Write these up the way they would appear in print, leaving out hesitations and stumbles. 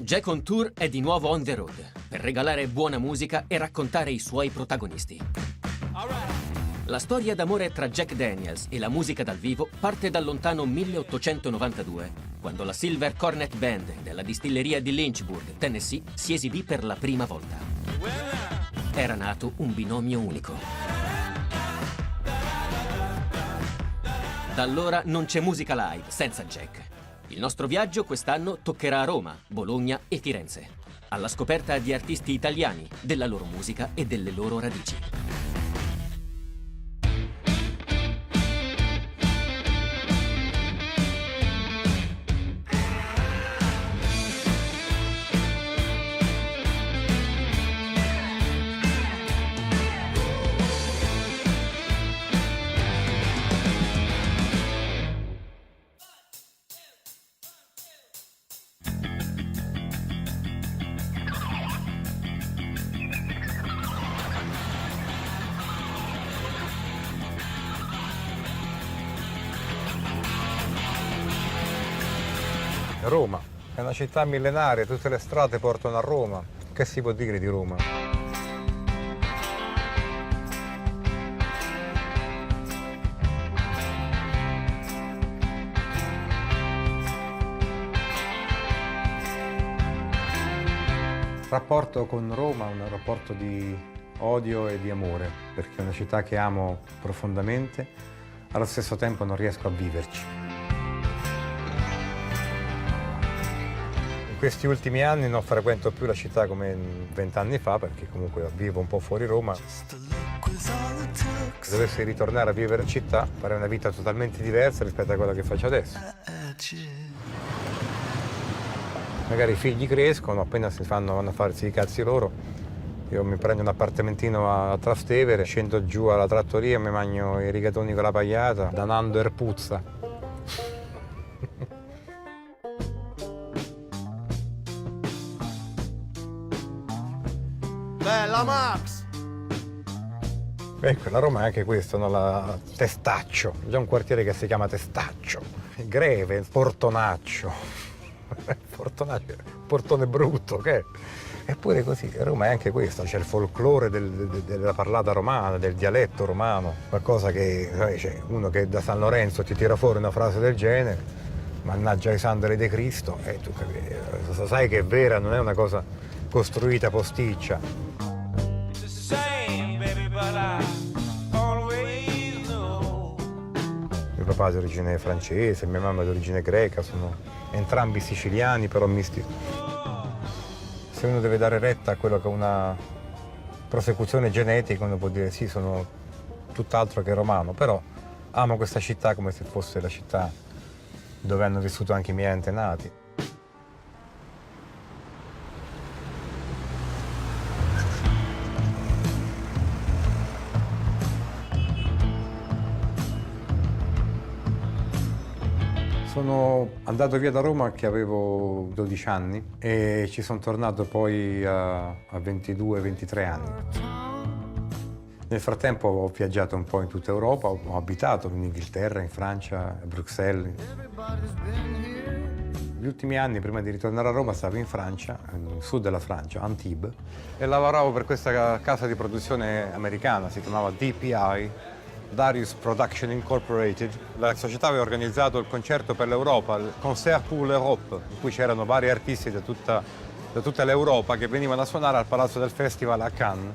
Jack on Tour è di nuovo on the road per regalare buona musica e raccontare i suoi protagonisti. La storia d'amore tra Jack Daniels e la musica dal vivo parte dal lontano 1892, quando la Silver Cornet Band della distilleria di Lynchburg, Tennessee, si esibì per la prima volta. Era nato un binomio unico. Da allora non c'è musica live senza Jack. Il nostro viaggio quest'anno toccherà Roma, Bologna e Firenze, alla scoperta di artisti italiani, della loro musica e delle loro radici. Roma è una città millenaria, tutte le strade portano a Roma. Che si può dire di Roma? Il rapporto con Roma è un rapporto di odio e di amore, perché è una città che amo profondamente, allo stesso tempo non riesco a viverci. In questi ultimi anni non frequento più la città come 20 anni fa, perché comunque vivo un po' fuori Roma. Se dovessi ritornare a vivere in città, farei una vita totalmente diversa rispetto a quella che faccio adesso. Magari i figli crescono, appena vanno a farsi i cazzi loro. Io mi prendo un appartamentino a Trastevere, scendo giù alla trattoria, mi mangio i rigatoni con la pagliata, da Nando Erpuzza. Bella Max! Ecco, la Roma è anche questo, no? La Testaccio. C'è un quartiere che si chiama Testaccio. Greve, Portonaccio. Portonaccio, portone brutto, che è? Eppure così, Roma è anche questo. C'è il folklore della parlata romana, del dialetto romano. Qualcosa che, c'è uno che da San Lorenzo ti tira fuori una frase del genere, mannaggia i sandali di Cristo, e tu sai che è vera, non è una cosa costruita posticcia. Mio papà è di origine francese, mia mamma è di origine greca, sono entrambi siciliani però misti. Se uno deve dare retta a quello che è una prosecuzione genetica, uno può dire sì, sono tutt'altro che romano, però amo questa città come se fosse la città dove hanno vissuto anche i miei antenati. Sono andato via da Roma che avevo 12 anni e ci sono tornato poi a 22-23 anni. Nel frattempo ho viaggiato un po' in tutta Europa, ho abitato in Inghilterra, in Francia, a Bruxelles. Gli ultimi anni, prima di ritornare a Roma, stavo in Francia, nel sud della Francia, Antibes, e lavoravo per questa casa di produzione americana, si chiamava DPI, Darius Production Incorporated. La società aveva organizzato il concerto per l'Europa, il Concert pour l'Europe, in cui c'erano vari artisti da tutta l'Europa che venivano a suonare al Palazzo del Festival a Cannes.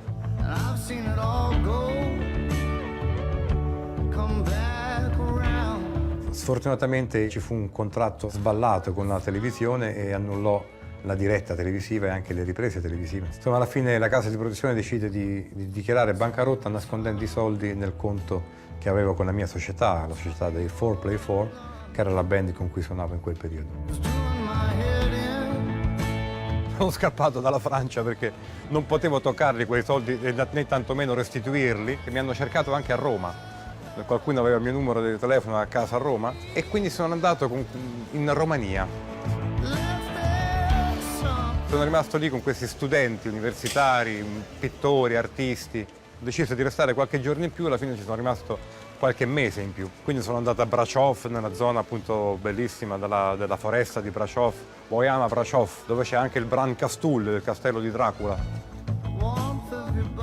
Sfortunatamente ci fu un contratto sballato con la televisione e annullò la diretta televisiva e anche le riprese televisive. Insomma, alla fine la casa di produzione decide di dichiarare bancarotta nascondendo i soldi nel conto che avevo con la mia società, la società dei 4Play4, che era la band con cui suonavo in quel periodo. Sono scappato dalla Francia perché non potevo toccarli quei soldi né tantomeno restituirli, e mi hanno cercato anche a Roma. Qualcuno aveva il mio numero di telefono a casa a Roma e quindi sono andato in Romania. Sono rimasto lì con questi studenti universitari, pittori, artisti. Ho deciso di restare qualche giorno in più, alla fine ci sono rimasto qualche mese in più. Quindi sono andato a Brasov, nella zona appunto bellissima della foresta di Brasov, Boyana Brasov, dove c'è anche il Bran Castul, il castello di Dracula.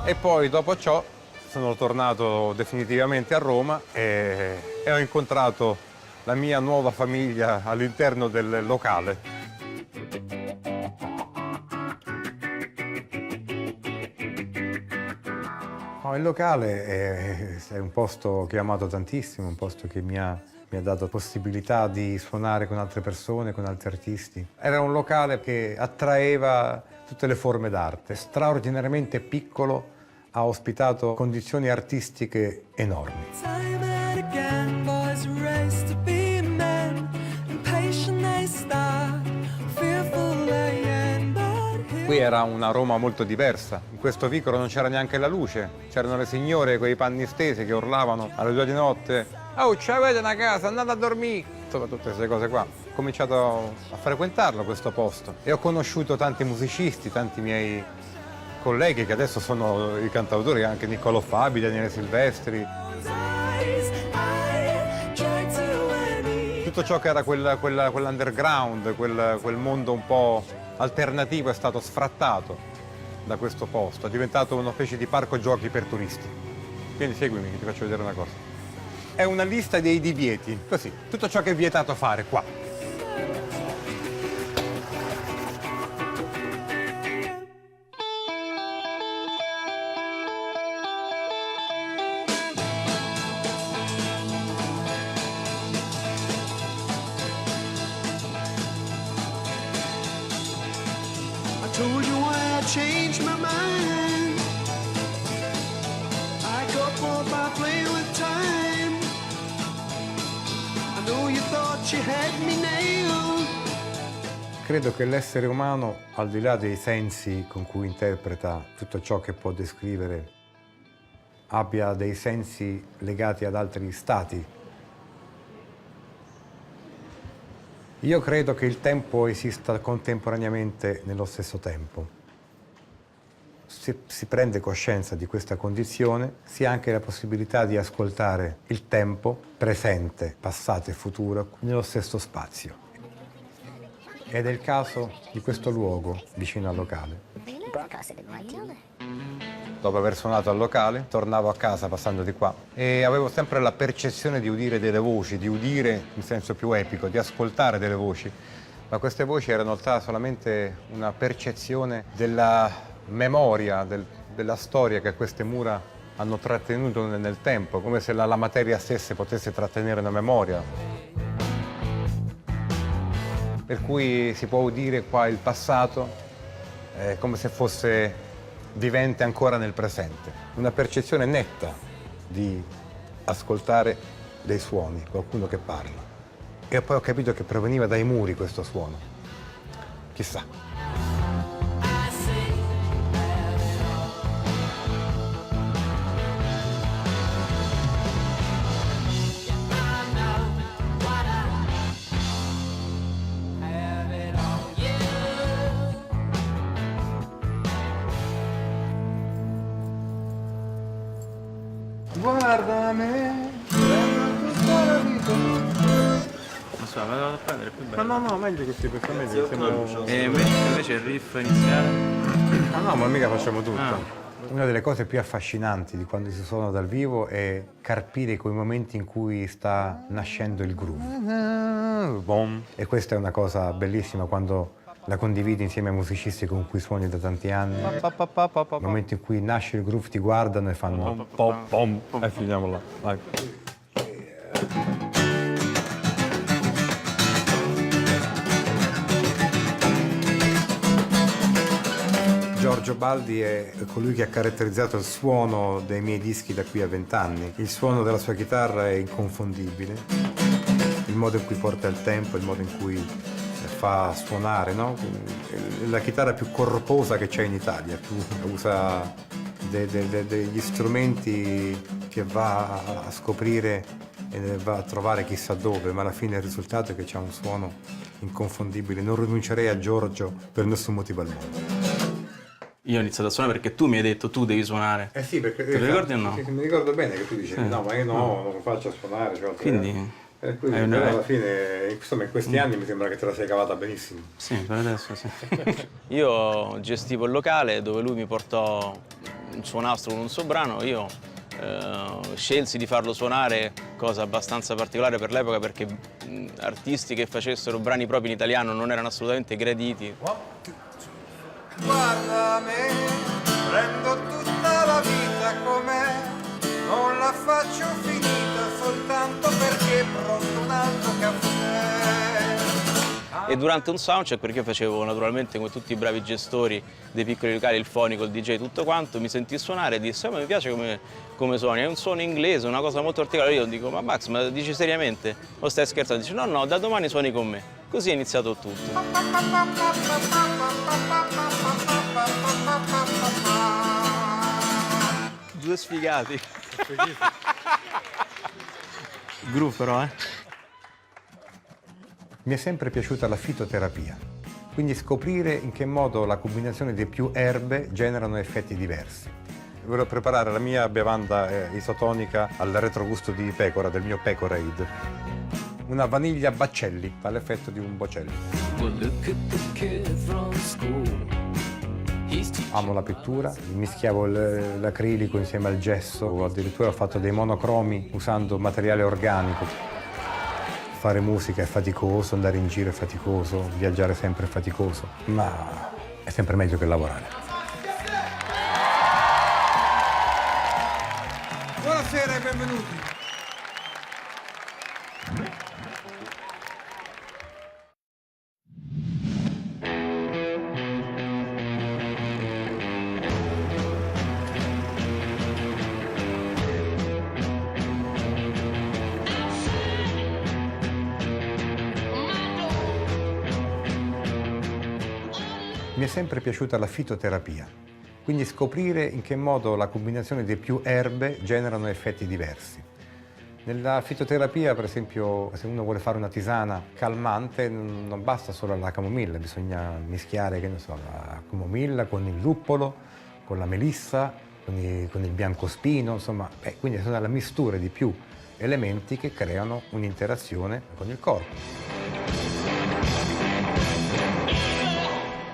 E poi dopo ciò sono tornato definitivamente a Roma e ho incontrato la mia nuova famiglia all'interno del locale. Il locale è un posto che ho amato tantissimo, un posto che mi ha dato possibilità di suonare con altre persone, con altri artisti. Era un locale che attraeva tutte le forme d'arte, straordinariamente piccolo, ha ospitato condizioni artistiche enormi. Qui era una Roma molto diversa. In questo vicolo non c'era neanche la luce. C'erano le signore con i panni stesi che urlavano alle 2 di notte: «Oh, c'avete una casa, andate a dormire!» Insomma, tutte queste cose qua. Ho cominciato a frequentarlo questo posto e ho conosciuto tanti musicisti, tanti miei colleghi che adesso sono i cantautori, anche Niccolò Fabi, Daniele Silvestri. Tutto ciò che era quell'underground, quel mondo un po' alternativo è stato sfrattato da questo posto, è diventato una specie di parco giochi per turisti. Quindi seguimi che ti faccio vedere una cosa. È una lista dei divieti, così, tutto ciò che è vietato fare qua. Told you why I changed my mind. I got bored by playing with time. I know you thought you had me nailed. Credo che l'essere umano, al di là dei sensi con cui interpreta tutto ciò che può descrivere, abbia dei sensi legati ad altri stati. Io credo che il tempo esista contemporaneamente nello stesso tempo. Se si prende coscienza di questa condizione, si ha anche la possibilità di ascoltare il tempo, presente, passato e futuro, nello stesso spazio. Ed è il caso di questo luogo vicino al locale. Dopo aver suonato al locale, tornavo a casa passando di qua e avevo sempre la percezione di udire delle voci, di udire in senso più epico, di ascoltare delle voci. Ma queste voci erano in realtà solamente una percezione della memoria, della storia che queste mura hanno trattenuto nel tempo, come se la materia stessa potesse trattenere una memoria. Per cui si può udire qua il passato come se fosse vivente ancora nel presente. Una percezione netta di ascoltare dei suoni, qualcuno che parla. E poi ho capito che proveniva dai muri questo suono. Chissà. Guarda me, tutta la vita. Non so, me la vado a prendere, più bello. Ma no, meglio così, perché meglio sembra... E invece il riff iniziale? ma mica facciamo tutto. Una delle cose più affascinanti di quando si suona dal vivo è carpire quei momenti in cui sta nascendo il groove. Bom. E questa è una cosa bellissima quando la condividi insieme ai musicisti con cui suoni da tanti anni. Il momento in cui nasce il groove, ti guardano e fanno pom pom e finiamo là. Vai. Giorgio Baldi è colui che ha caratterizzato il suono dei miei dischi da qui a 20 anni. Il suono della sua chitarra è inconfondibile, il modo in cui porta il tempo, il modo in cui fa suonare, no? La chitarra più corposa che c'è in Italia, usa degli strumenti che va a scoprire e ne va a trovare chissà dove, ma alla fine il risultato è che c'è un suono inconfondibile. Non rinuncerei a Giorgio per nessun motivo al mondo. Io ho iniziato a suonare perché tu mi hai detto tu devi suonare. Eh sì, perché te lo ricordi o no? Sì, mi ricordo bene che tu dicevi no, ma io no, non lo faccio a suonare. Cioè, Quindi... però alla fine, insomma, in questi anni mi sembra che te la sei cavata benissimo. Sì, per adesso sì. Io gestivo il locale dove lui mi portò un suo nastro con un suo brano, io scelsi di farlo suonare, cosa abbastanza particolare per l'epoca perché artisti che facessero brani propri in italiano non erano assolutamente graditi. Guarda me, prendo tutta la vita com'è, non la faccio finita soltanto perché è pronto un altro caffè. E durante un soundcheck, perché io facevo naturalmente come tutti i bravi gestori dei piccoli locali, il fonico, il DJ, tutto quanto, mi sentii suonare e dissi, ma mi piace come suoni, è un suono inglese, una cosa molto particolare. Io dico, ma Max, ma dici seriamente? O stai scherzando? Dice, no, da domani suoni con me. Così è iniziato tutto. Due sfigati. Groove però, Mi è sempre piaciuta la fitoterapia, quindi scoprire in che modo la combinazione di più erbe generano effetti diversi. Volevo preparare la mia bevanda isotonica al retrogusto di pecora, del mio Pecorade. Una vaniglia Baccelli, fa l'effetto di un Bocelli. Amo la pittura, mischiavo l'acrilico insieme al gesso, addirittura ho fatto dei monocromi usando materiale organico. Fare musica è faticoso, andare in giro è faticoso, viaggiare sempre è faticoso, ma è sempre meglio che lavorare. Buonasera e benvenuti. Mi è sempre piaciuta la fitoterapia, quindi scoprire in che modo la combinazione di più erbe generano effetti diversi. Nella fitoterapia, per esempio, se uno vuole fare una tisana calmante, non basta solo la camomilla, bisogna mischiare, che ne so, la camomilla con il luppolo, con la melissa, con il biancospino, insomma, quindi sono la mistura di più elementi che creano un'interazione con il corpo.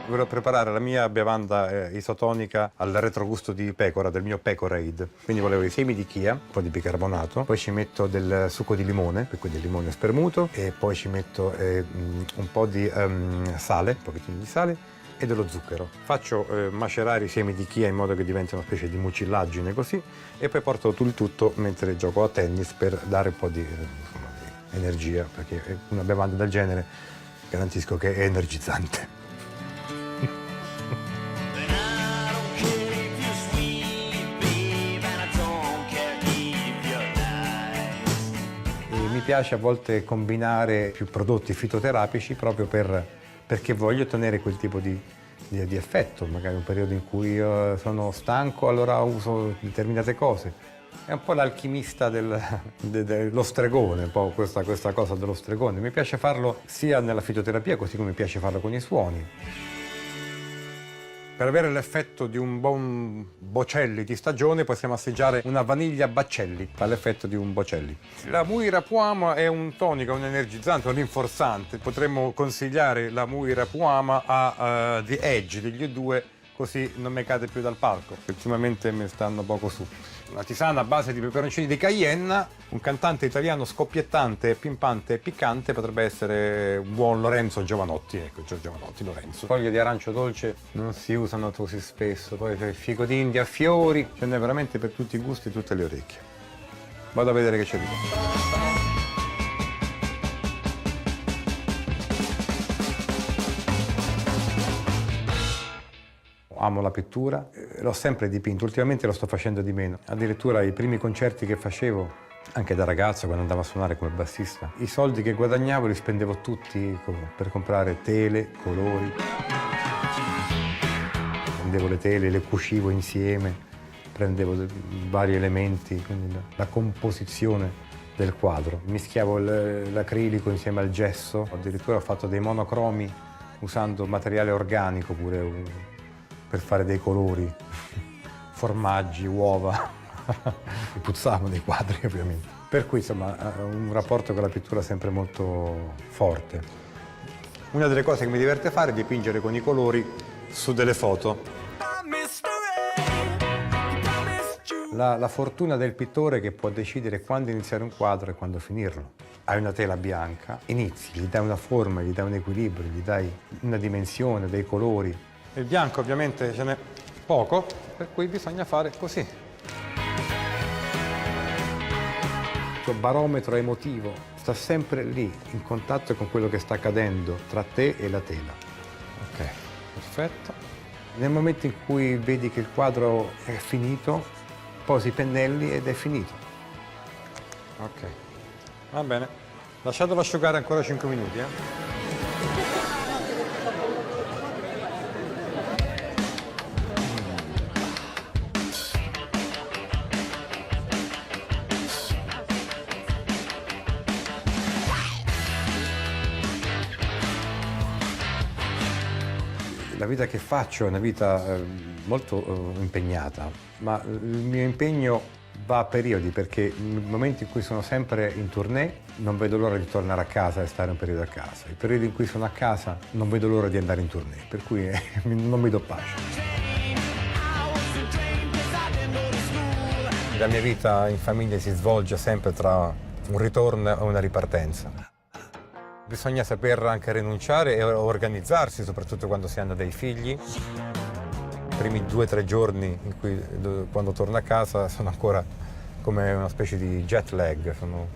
Volevo preparare la mia bevanda isotonica al retrogusto di pecora, del mio Pecorade. Quindi volevo i semi di chia, un po' di bicarbonato, poi ci metto del succo di limone, per cui del limone spermuto, e poi ci metto un po' di sale, un pochettino di sale, e dello zucchero. Faccio macerare i semi di chia in modo che diventi una specie di mucillaggine così, e poi porto il tutto mentre gioco a tennis per dare un po' di energia, perché una bevanda del genere garantisco che è energizzante. Mi piace a volte combinare più prodotti fitoterapici proprio perché voglio ottenere quel tipo di effetto, magari un periodo in cui sono stanco, allora uso determinate cose. È un po' l'alchimista dello stregone, un po' questa cosa dello stregone. Mi piace farlo sia nella fitoterapia, così come mi piace farlo con i suoni. Per avere l'effetto di un buon Bocelli di stagione possiamo assaggiare una vaniglia Baccelli, fa l'effetto di un Bocelli. La Muirapuama è un tonico, un energizzante, un rinforzante. Potremmo consigliare la Muirapuama a The Edge degli U2, così non mi cade più dal palco. Ultimamente mi stanno poco su. Una tisana a base di peperoncini di Cayenne, un cantante italiano scoppiettante, pimpante e piccante potrebbe essere un buon Lorenzo Giovanotti, ecco, Giovanotti, Lorenzo. Foglie di arancio dolce non si usano così spesso, poi c'è il fico d'India, fiori, ce n'è veramente per tutti i gusti e tutte le orecchie. Vado a vedere che c'è di qua. Amo la pittura, l'ho sempre dipinto, ultimamente lo sto facendo di meno. Addirittura i primi concerti che facevo, anche da ragazzo quando andavo a suonare come bassista, i soldi che guadagnavo li spendevo tutti per comprare tele, colori. Prendevo le tele, le cucivo insieme, prendevo vari elementi, quindi la composizione del quadro. Mischiavo l'acrilico insieme al gesso, addirittura ho fatto dei monocromi usando materiale organico pure, per fare dei colori, formaggi, uova. Puzzavano dei quadri ovviamente. Per cui insomma ho un rapporto con la pittura sempre molto forte. Una delle cose che mi diverte fare è dipingere con i colori su delle foto. La fortuna del pittore è che può decidere quando iniziare un quadro e quando finirlo. Hai una tela bianca, inizi, gli dai una forma, gli dai un equilibrio, gli dai una dimensione, dei colori. Il bianco ovviamente ce n'è poco, per cui bisogna fare così. Il tuo barometro emotivo sta sempre lì, in contatto con quello che sta accadendo tra te e la tela. Ok, perfetto. Nel momento in cui vedi che il quadro è finito, posi i pennelli ed è finito. Ok, va bene. Lasciatelo asciugare ancora 5 minuti. La vita che faccio è una vita molto impegnata, ma il mio impegno va a periodi, perché nel momento in cui sono sempre in tournée non vedo l'ora di tornare a casa e stare un periodo a casa. Il periodo in cui sono a casa non vedo l'ora di andare in tournée, per cui non mi do pace. La mia vita in famiglia si svolge sempre tra un ritorno e una ripartenza. Bisogna saper anche rinunciare e organizzarsi, soprattutto quando si hanno dei figli. I primi 2 o 3 giorni in cui, quando torno a casa, sono ancora come una specie di jet lag, sono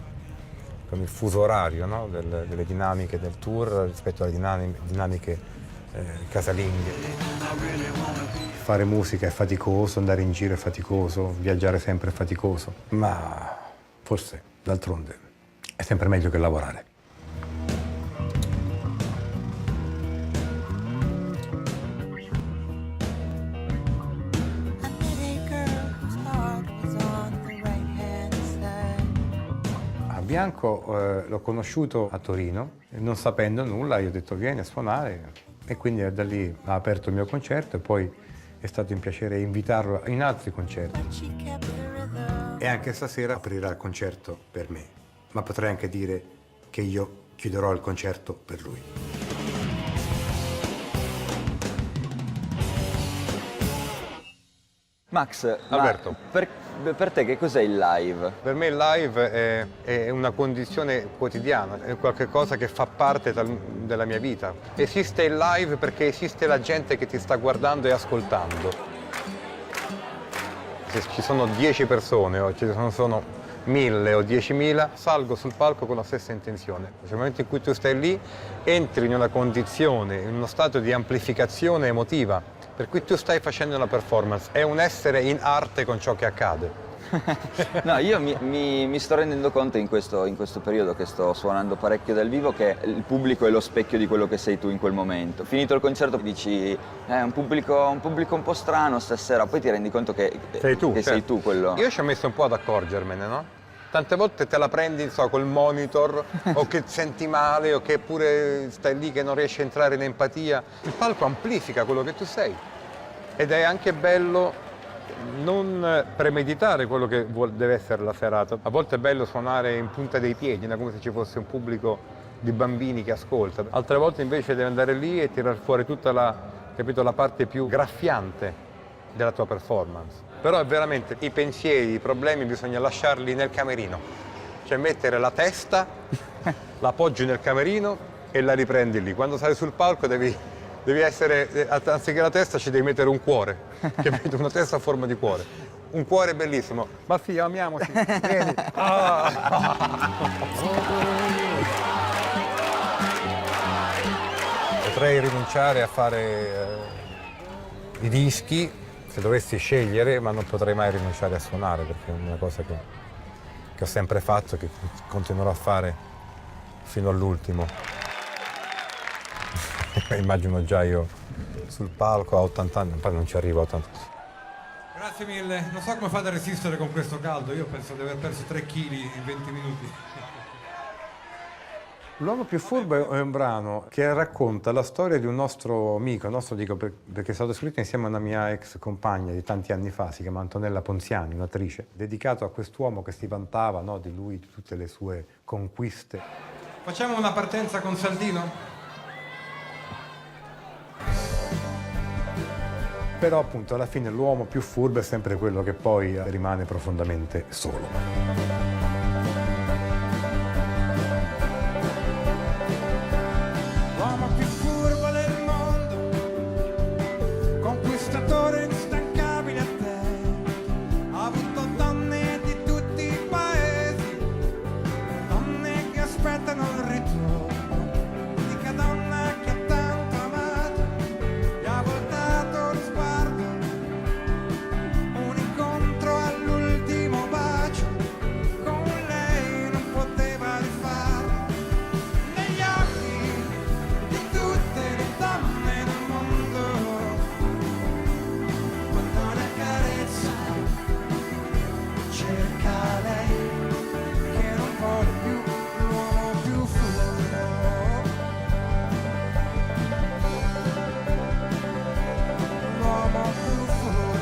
con il fuso orario, no? delle dinamiche del tour rispetto alle dinamiche casalinghe. Fare musica è faticoso, andare in giro è faticoso, viaggiare sempre è faticoso, ma forse, d'altronde, è sempre meglio che lavorare. Bianco l'ho conosciuto a Torino, non sapendo nulla, io ho detto vieni a suonare, e quindi da lì ha aperto il mio concerto e poi è stato un piacere invitarlo in altri concerti. E anche stasera aprirà il concerto per me, ma potrei anche dire che io chiuderò il concerto per lui. Max, Alberto. Per te che cos'è il live? Per me il live è una condizione quotidiana, è qualcosa che fa parte della mia vita. Esiste il live perché esiste la gente che ti sta guardando e ascoltando. Se ci sono 10 persone o ci sono 1000 o 10.000, salgo sul palco con la stessa intenzione. Nel momento in cui tu stai lì, entri in una condizione, in uno stato di amplificazione emotiva, per cui tu stai facendo una performance, è un essere in arte con ciò che accade. No, io mi sto rendendo conto in questo periodo che sto suonando parecchio dal vivo che il pubblico è lo specchio di quello che sei tu in quel momento. Finito il concerto dici un pubblico un po' strano stasera, poi ti rendi conto che sei tu, sei tu quello. Io ci ho messo un po' ad accorgermene, no? Tante volte te la prendi, col monitor, o che senti male, o che pure stai lì che non riesci a entrare in empatia. Il palco amplifica quello che tu sei. Ed è anche bello non premeditare quello che deve essere la serata. A volte è bello suonare in punta dei piedi, come se ci fosse un pubblico di bambini che ascolta. Altre volte invece devi andare lì e tirar fuori tutta la parte più graffiante della tua performance. Però è veramente i pensieri, i problemi bisogna lasciarli nel camerino. Cioè mettere la testa, la appoggi nel camerino e la riprendi lì. Quando sali sul palco devi essere, anziché la testa ci devi mettere un cuore, capito? Una testa a forma di cuore. Un cuore bellissimo. Ma sì, amiamoci, vieni. Potrei rinunciare a fare i dischi, se dovessi scegliere, ma non potrei mai rinunciare a suonare, perché è una cosa che ho sempre fatto e che continuerò a fare fino all'ultimo. Immagino già io sul palco a 80 anni, poi non ci arrivo a 80 anni. Grazie mille, non so come fate a resistere con questo caldo, io penso di aver perso 3 kg in 20 minuti. L'uomo più furbo è un brano che racconta la storia di un nostro amico, dico perché è stato scritto insieme a una mia ex compagna di tanti anni fa, si chiama Antonella Ponziani, un'attrice, dedicato a quest'uomo che si vantava, no, di lui, di tutte le sue conquiste. Facciamo una partenza con Saldino? Però appunto alla fine l'uomo più furbo è sempre quello che poi rimane profondamente solo. L'uomo più furbo del mondo, conquistatore instancabile a te, ha avuto donne di tutti i paesi, donne che aspettano il ritorno, l'unica donna che ha tanto amato, gli ha voltato lo sguardo, un incontro all'ultimo bacio, con lei non poteva rifare, negli occhi di tutte le donne del mondo, quando la carezza cerca lei, che non vuole più l'uomo più furbo, l'uomo più furbo.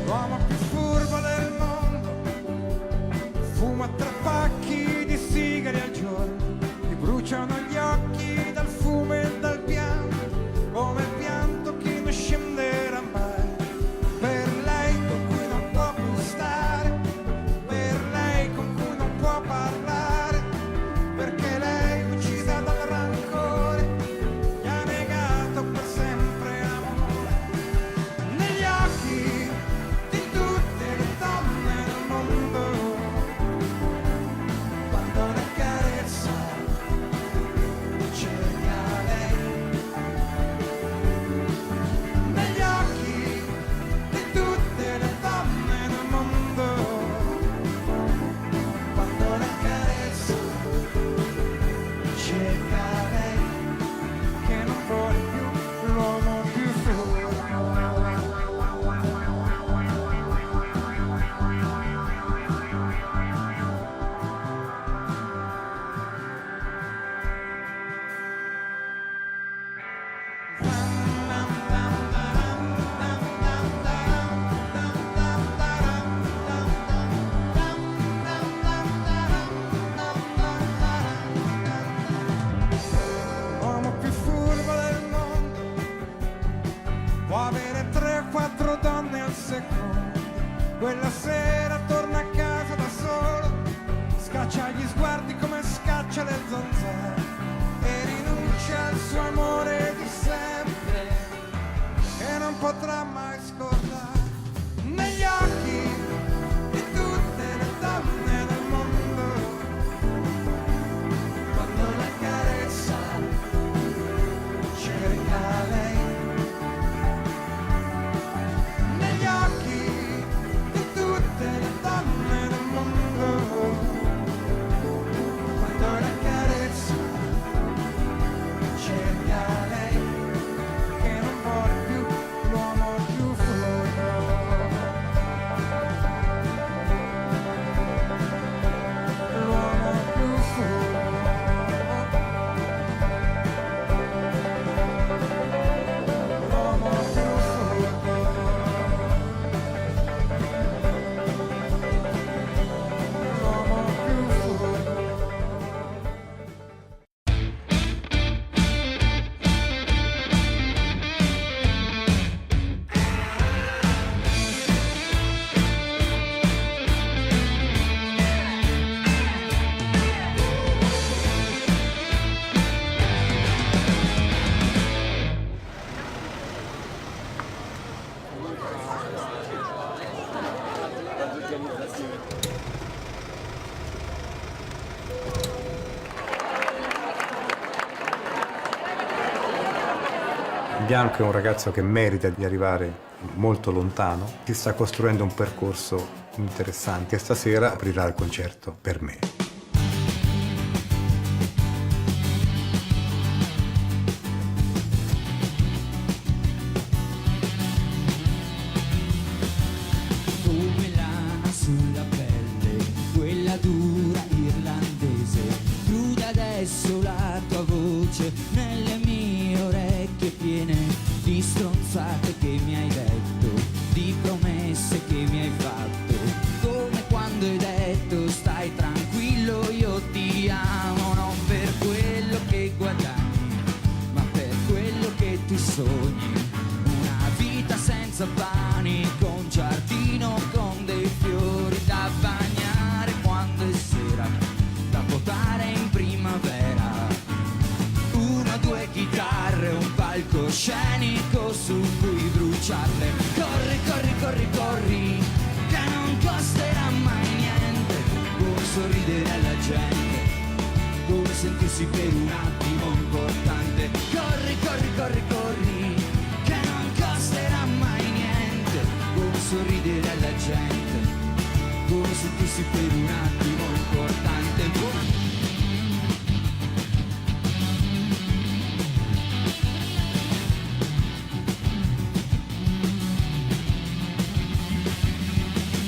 L'uomo più furbo del mondo fuma 3 pacchi di sigari al giorno, gli bruciano gli occhi dal fumo e dal pianto, come il pianto che non scenderà mai, per lei con cui non può più stare, per lei con cui non può parlare, perché lei uccisa dal rancore, gli ha negato per sempre l'amore, negli occhi di tutte le donne del mondo, quando la carezza cerca lei, negli occhi di tutte le donne del mondo, quando la carezza cerca lei, che non vuole più l'uomo più furbo. L'uomo più furbo del mondo può avere 3 o 4 donne al secondo, quella sera torna a casa da solo, scaccia gli sguardi come scaccia le zanzare e rinuncia al suo amore di sempre, che non potrà mai scordare, negli occhi di tutte le donne del mondo, quando la carezza cerca lei, negli occhi di tutte le donne del mondo, quando la carezza cerca lei, che non vuole più l'uomo più furbo, l'uomo più furbo. Bianco è un ragazzo che merita di arrivare molto lontano, si sta costruendo un percorso interessante e stasera aprirà il concerto per me. Come lana sulla pelle addosso la tua voce nelle mie orecchie piene di stronzate che mi hai detto, di promesse che mi hai fatto, come quando hai detto stai tranquillo, io ti amo, non per quello che guadagni, ma per quello che tu sogni. Una vita senza panico, un giardino con dei fiori da bagnare quando è sera, da potare in primavera. Una, due chitarre, un palcoscenico su cui bruciarle. Corri, corri, corri, corri, che non costerà mai niente. Come sorridere alla gente, come sentirsi per un attimo importante. Corri, corri, corri, corri, che non costerà mai niente. Come sorridere alla gente, come sentirsi per un attimo importante.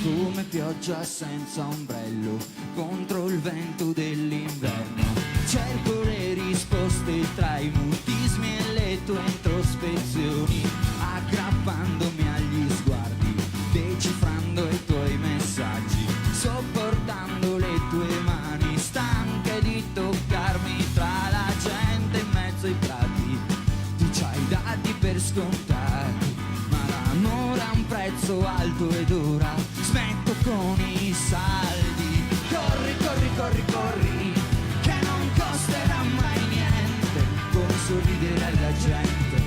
Come pioggia senza ombrello contro il vento dell'inverno, cerco le risposte tra i mutismi e le tue introspezioni, aggrappandomi agli sguardi, decifrando i tuoi messaggi, sopportando le tue mani stanche di toccarmi tra la gente in mezzo ai prati. Tu ci hai dati per scontati, ma l'amore ha un prezzo alto ed ora smetto con i saldi. Corri, corri, corri, corri, che non costerà mai niente. Come sorridere alla gente,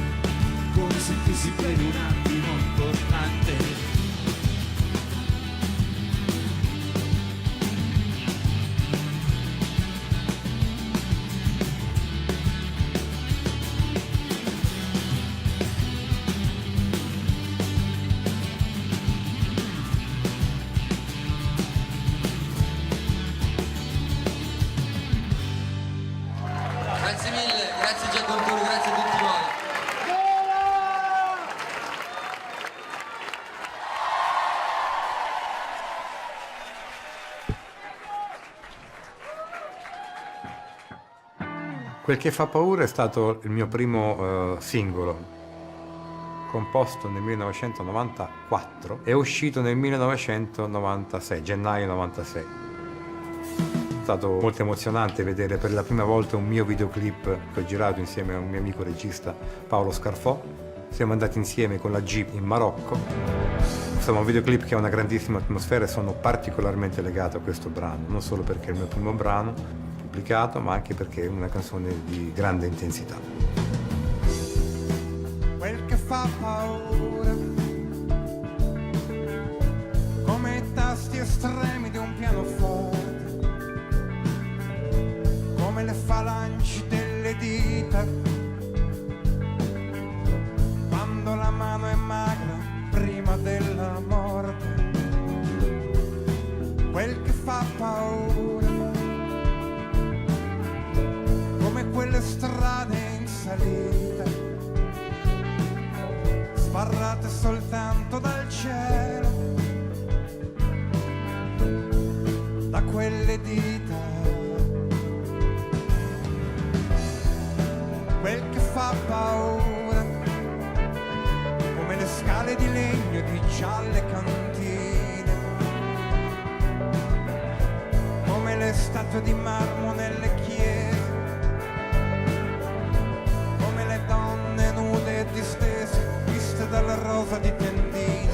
come sentirsi per un attimo importante. Grazie mille, grazie Giacomo, grazie a tutti voi. Quel che fa paura è stato il mio primo singolo, composto nel 1994 e uscito nel 1996, gennaio 96. È stato molto emozionante vedere per la prima volta un mio videoclip che ho girato insieme a un mio amico regista Paolo Scarfò. Siamo andati insieme con la Jeep in Marocco. Insomma, un videoclip che ha una grandissima atmosfera e sono particolarmente legato a questo brano, non solo perché è il mio primo brano pubblicato, ma anche perché è una canzone di grande intensità. Quel che fa paura, come i tasti estremi di un pianoforte, come le falangi delle dita, quando la mano è magra prima della morte. Quel che fa paura, come quelle strade in salita, sbarrate soltanto dal cielo, da quelle dita. Quel che fa paura, come le scale di legno di gialle cantine, come le statue di marmo nelle chiese, come le donne nude e distese viste dalla rosa di tendine.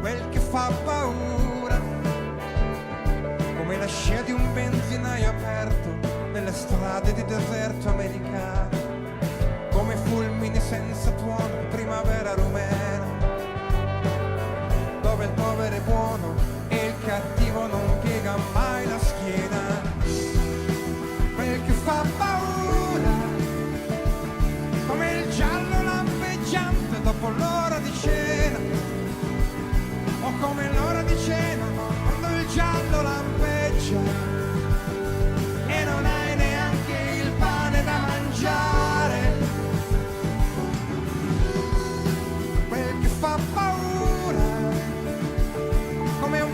Quel che fa paura, come la scia di un benzinaio aperto nelle strade di deserto americano, come fulmini senza tuono in primavera rumena, dove il povero è buono e il cattivo non piega mai la schiena. Quel che fa paura, come il giallo lampeggiante dopo l'ora di cena, o come l'ora di cena quando il giallo lampeggia e non hai neanche il pane da mangiare. Quel che fa paura, come un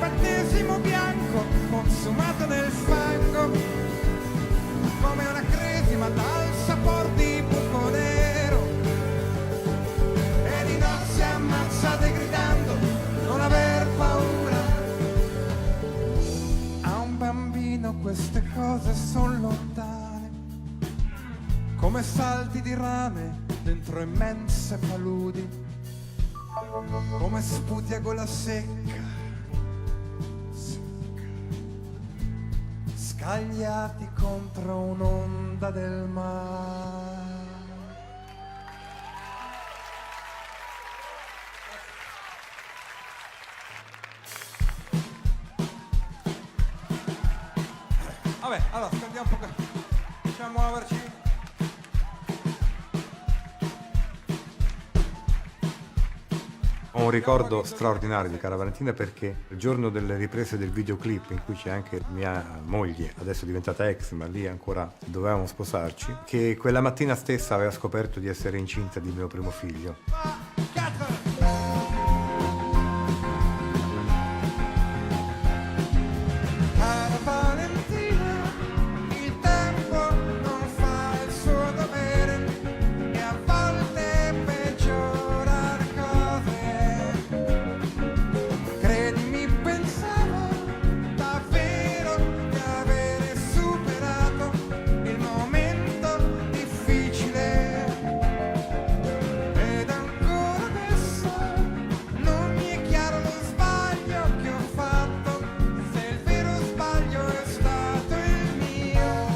dal sapor di buco nero, e di nozze ammazzate gridando non aver paura. A un bambino queste cose son lontane, come salti di rame dentro immense paludi, come sputi a gola secca, scagliati contro un'onda del mare. Vabbè, allora scaldiamo un po', facciamo muoverci. Ho un ricordo straordinario di Cara Valentina perché il giorno delle riprese del videoclip, in cui c'è anche mia moglie, adesso diventata ex, ma lì ancora dovevamo sposarci, che quella mattina stessa aveva scoperto di essere incinta di mio primo figlio. Cara Valentina, il tempo non fa il suo dovere e a volte peggiora le cose. Credimi, pensavo davvero di avere superato il momento difficile, ed ancora adesso non mi è chiaro lo sbaglio che ho fatto, se il vero sbaglio è stato il mio,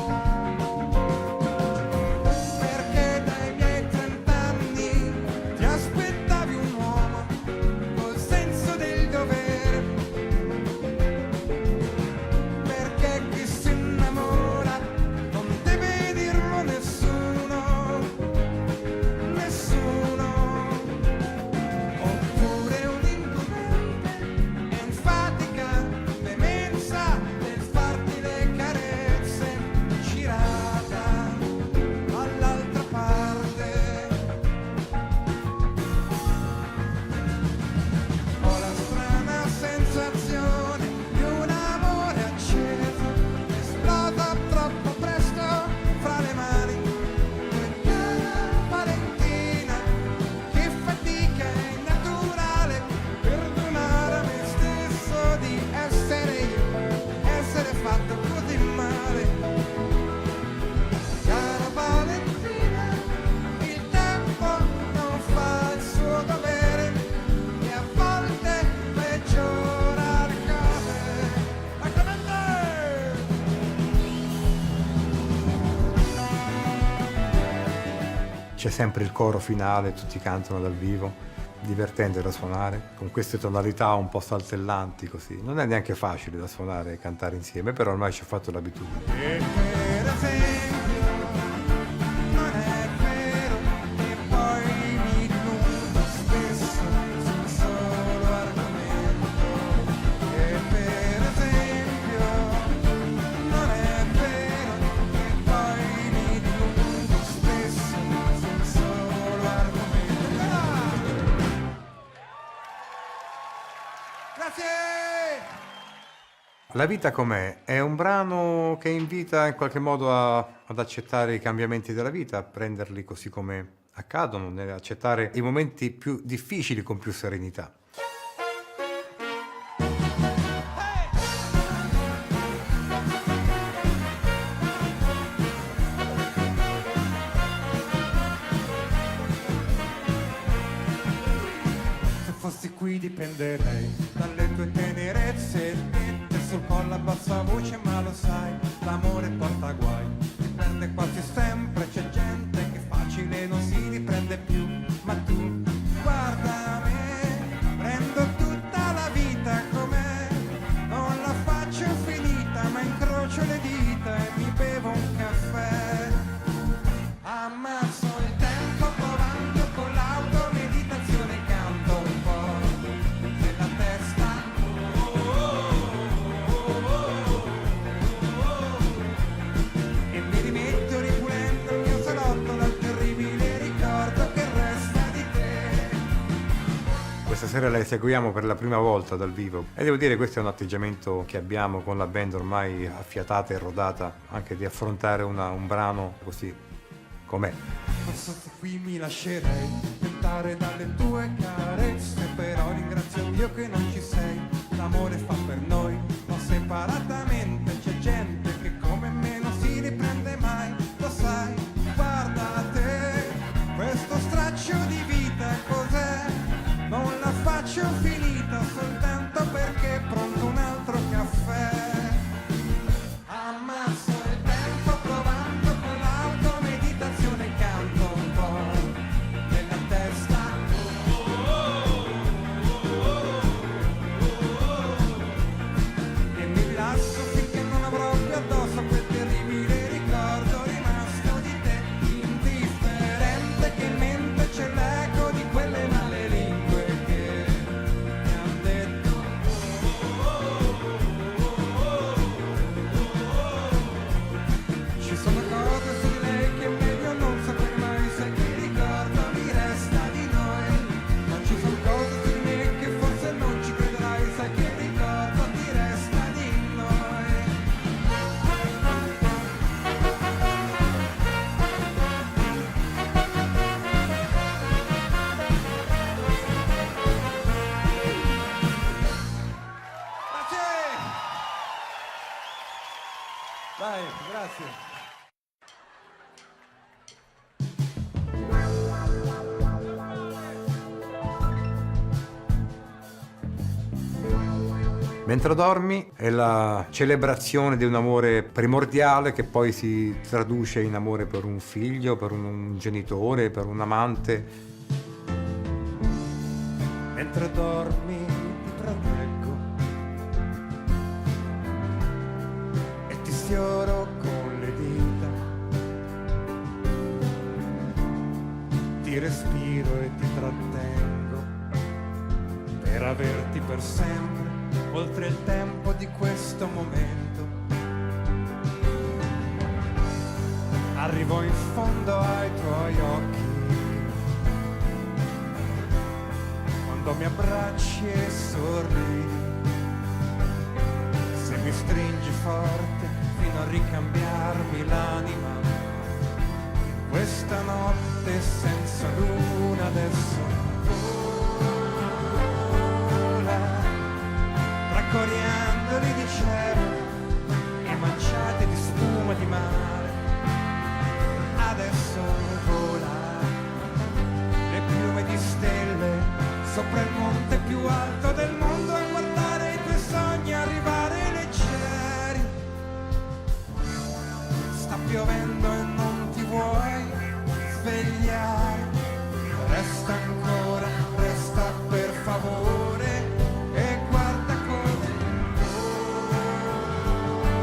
perché dai miei 30 anni ti aspettavi un uomo col senso del dovere, perché chi si innamora non deve dirlo nessuno, nessuno, oppure un imprudente, enfatica demenza nel farti le carezze, girata dall'altra parte. Ho la strana sensazione di un amore acceso, esploda troppo presto fra le mani. Cara Valentina, che fatica innaturale perdonare a me stesso di essere io, essere fatto così male. Cara Valentina, il tempo non fa il suo dovere e a volte peggiora le cose. C'è sempre il coro finale, tutti cantano dal vivo, divertente da suonare, con queste tonalità un po' saltellanti così. Non è neanche facile da suonare e cantare insieme, però ormai ci ho fatto l'abitudine. E per esempio non è vero che poi mi dilungo spesso sul solo argomento. E per esempio non è vero che poi mi dilungo spesso sul solo argomento. Grazie! La vita com'è? È un brano che invita in qualche modo ad accettare i cambiamenti della vita, a prenderli così come accadono, nell'accettare i momenti più difficili con più serenità. Se fossi qui dipenderei dalle tue tenerezze, il niente sul collo a bassa voce, ma lo sai, l'amore porta guai, si perde quasi sempre, c'è gente che facile non si riprende più, ma tu guarda me, prendo tutta la vita com'è, non la faccio finita, ma incrocio le dita e mi bevo un caffè, ammazzo il tempo provando con l'automeditazione, canto un po' nella testa. questa sera la eseguiamo per la prima volta dal vivo e devo dire questo è un atteggiamento che abbiamo con la band ormai affiatata e rodata, anche di affrontare un brano così com'è. Non so se qui mi lascerei tentare dalle tue carezze, però ringrazio Dio che non ci sei. L'amore fa per noi, ma separatamente c'è gente che come me non si riprende mai. Lo sai, guarda te, questo straccio di vita cos'è? Non la faccio finita soltanto perché è pronto un altro caffè. Ammazzo il tempo provando con l'automeditazione, canto un po' nella testa. E mi rilasso finché non avrò più addosso quel terribile ricordo rimasto di te, indifferente che in mente c'è l'eco di quelle male lingue che mi han detto. Ci sono cose su di lei che è meglio non sapere mai, sai che ricordo mi resta di noi. Non ci sono cose su di me che forse non ci crederai, sai che ricordo ti resta di noi. Grazie! Dai, grazie. Mentre dormi è la celebrazione di un amore primordiale che poi si traduce in amore per un figlio, per un genitore, per un amante. Mentre dormi ti proteggo e ti sfioro con le dita, ti respiro e ti trattengo per averti per sempre oltre il tempo di questo momento. Arrivo in fondo ai tuoi occhi quando mi abbracci e sorridi, se mi stringi forte fino a ricambiarmi l'anima. Questa notte senza luna adesso vola tra coriandoli di cielo e manciate di spuma di mare. Adesso vola le piume di stelle sopra il monte più alto del mondo a guardare i tuoi sogni arrivare leggeri. Sta piovendo e non ti vuoi svegliare, resta ancora, resta per favore e guarda come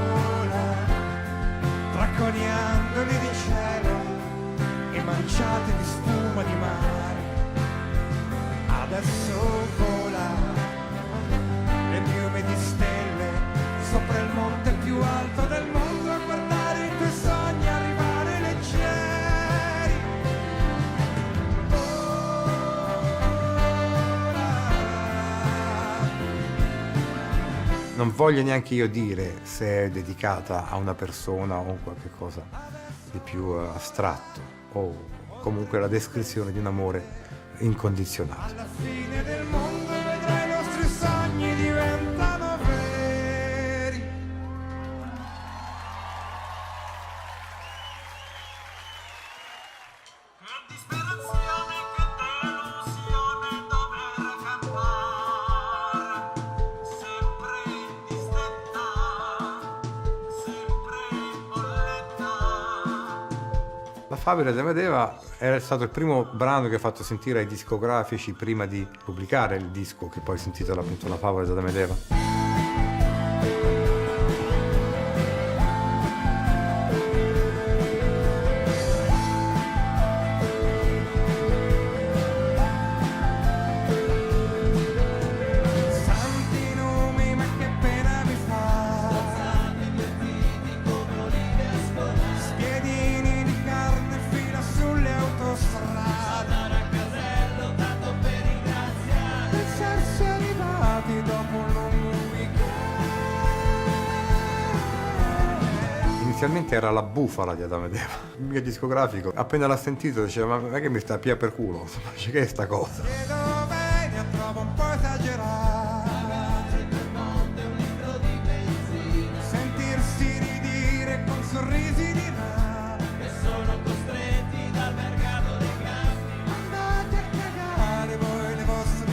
vola tra coniandoli di cielo e manciate di spuma di mare. Adesso vola le piume di stelle sopra il monte più alto del mondo a guardare i tuoi sogni arrivare leggeri. Non voglio neanche io dire se è dedicata a una persona o qualche cosa di più astratto o comunque la descrizione di un amore incondizionato. Alla fine del mondo vedrai i nostri sogni diventano veri. Che disperazione, che delusione dover cantare, sempre in distetta, sempre in bolletta. La Favola di Amedeo era stato il primo brano che ho fatto sentire ai discografici prima di pubblicare il disco che poi si intitola appunto La Favola di Amedeo. Santi nomi, ma che pena mi fa. Spiedini di carne fila sulle autostrade. Inizialmente era La bufala di Adamo ed Eva. Il mio discografico, appena l'ha sentito, diceva: ma che mi sta a pia per culo? Ma che è sta cosa? Chiedo bene, trovo un po' esagerato. Sentirsi ridire con sorrisi di rame. E sono costretti dal mercato dei campi. Andate a cagare voi le vostre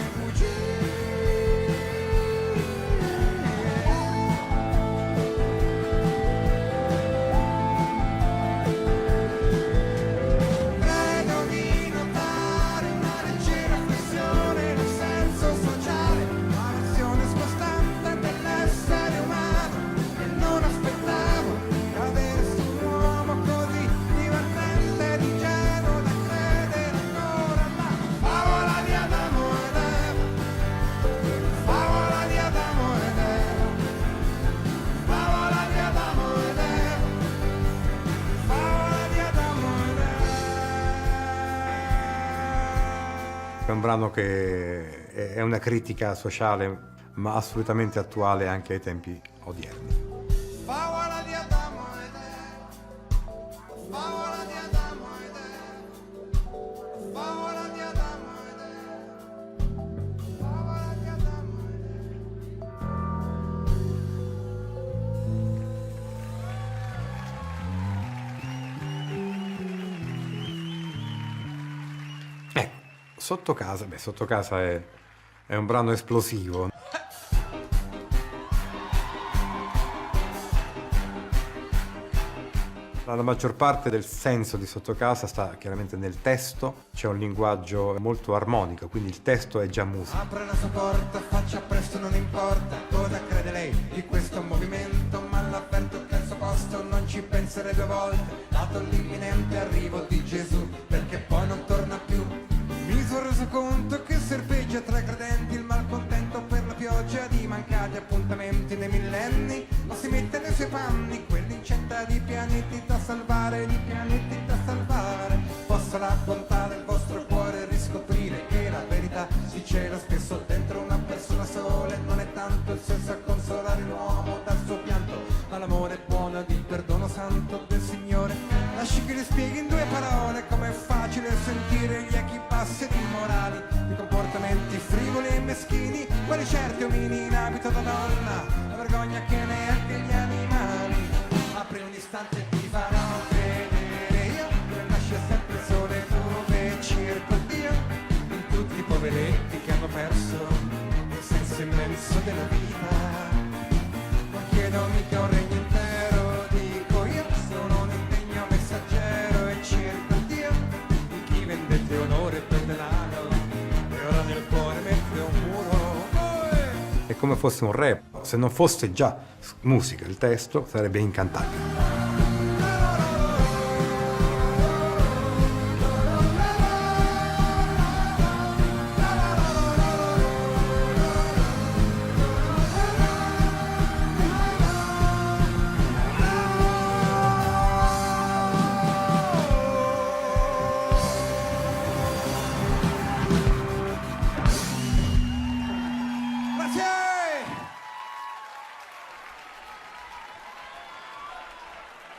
Credo di notare una leggera flessione nel senso sociale, una versione scostante dell'essere umano, che non aspettavo cadere su un uomo così divertente ed ingenuo da credere ancora alla favola di Adamo ed Eva, favola di Adamo ed Eva, favola di Adamo ed Eva, favola di Adamo ed Eva. È un brano che è una critica sociale, ma assolutamente attuale anche ai tempi odierni. Favola di Adamo ed Eva, favola di Adamo ed Eva, favola di Adamo ed Eva, favola di Adamo ed Ecco, Sotto casa, Sotto casa è un brano esplosivo. La maggior parte del senso di Sotto casa sta chiaramente nel testo, c'è un linguaggio molto armonico, quindi il testo è già musica. Apre la sua porta, faccia presto, non importa cosa crede lei di questo movimento, ma l'avverto che al suo posto non ci penserei due volte, dato l'imminente arrivo di Gesù, perché poi non torna più. Mi sono reso conto che serpeggia tra i credenti il malcontento per la pioggia di mancati appuntamenti nei millenni, ma si mette nei suoi panni quell'incenta di pianeti da salvare, di pianeti da salvare. Possa la bontà del vostro cuore riscoprire che la verità si cela spesso dentro una persona sola, e non è tanto il senso a consolare l'uomo dal suo pianto, ma l'amore buono ed il perdono santo del Signore. Lasci che le spieghi in due parole com'è facile sentire gli echi bassi ed immorali, i comportamenti frivoli e meschini, quali certi omini in abito da donna, la vergogna che neanche gli animali. Apri un istante e ti farò vedere io, che nasce sempre il sole dove cerco Dio, in tutti i poveretti che hanno perso il senso immenso della vita. Non chiedo mica un regno intero, dico io, sono un indegno messaggero e cerco Dio, di chi vendette onore per denaro e ora nel cuore mette un muro. È come fosse un rap, se non fosse già musica, il testo sarebbe incantabile.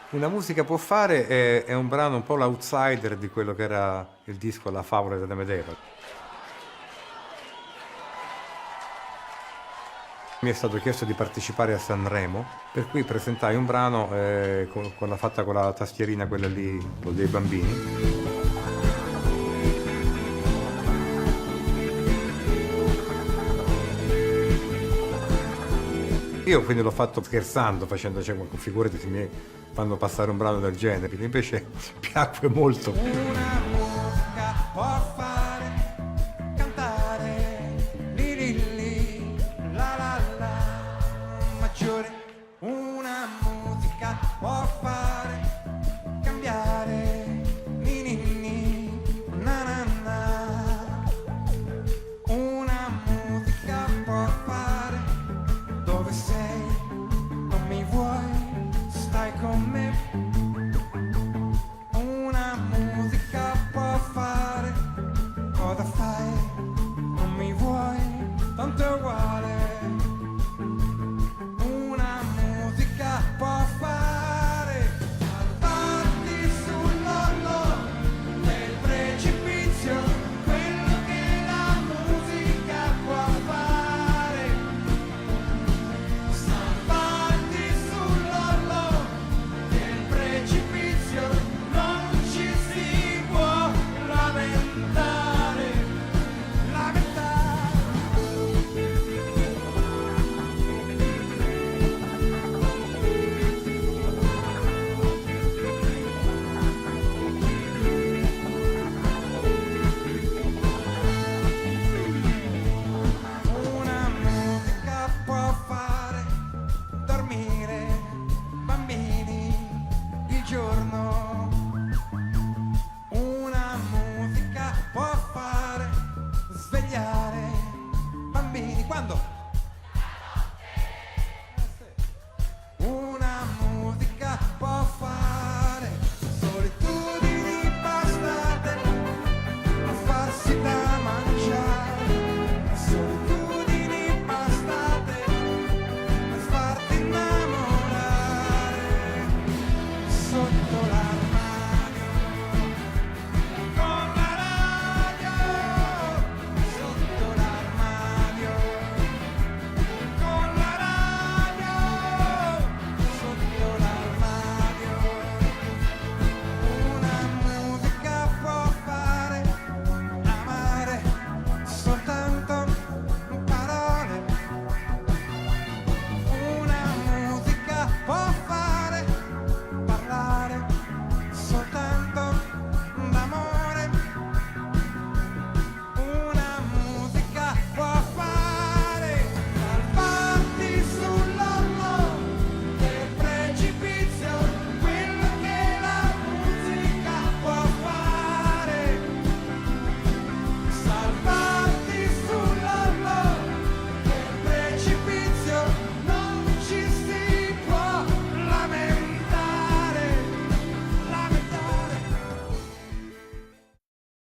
Una musica può fare è un brano un po' l'outsider di quello che era il disco La favola di Adamo ed Eva. Mi è stato chiesto di partecipare a Sanremo, per cui presentai un brano fatta con la tastierina, quella lì, dei bambini. Io quindi l'ho fatto scherzando, facendo, figurati se mi fanno passare un brano del genere, invece piacque molto. Una mosca può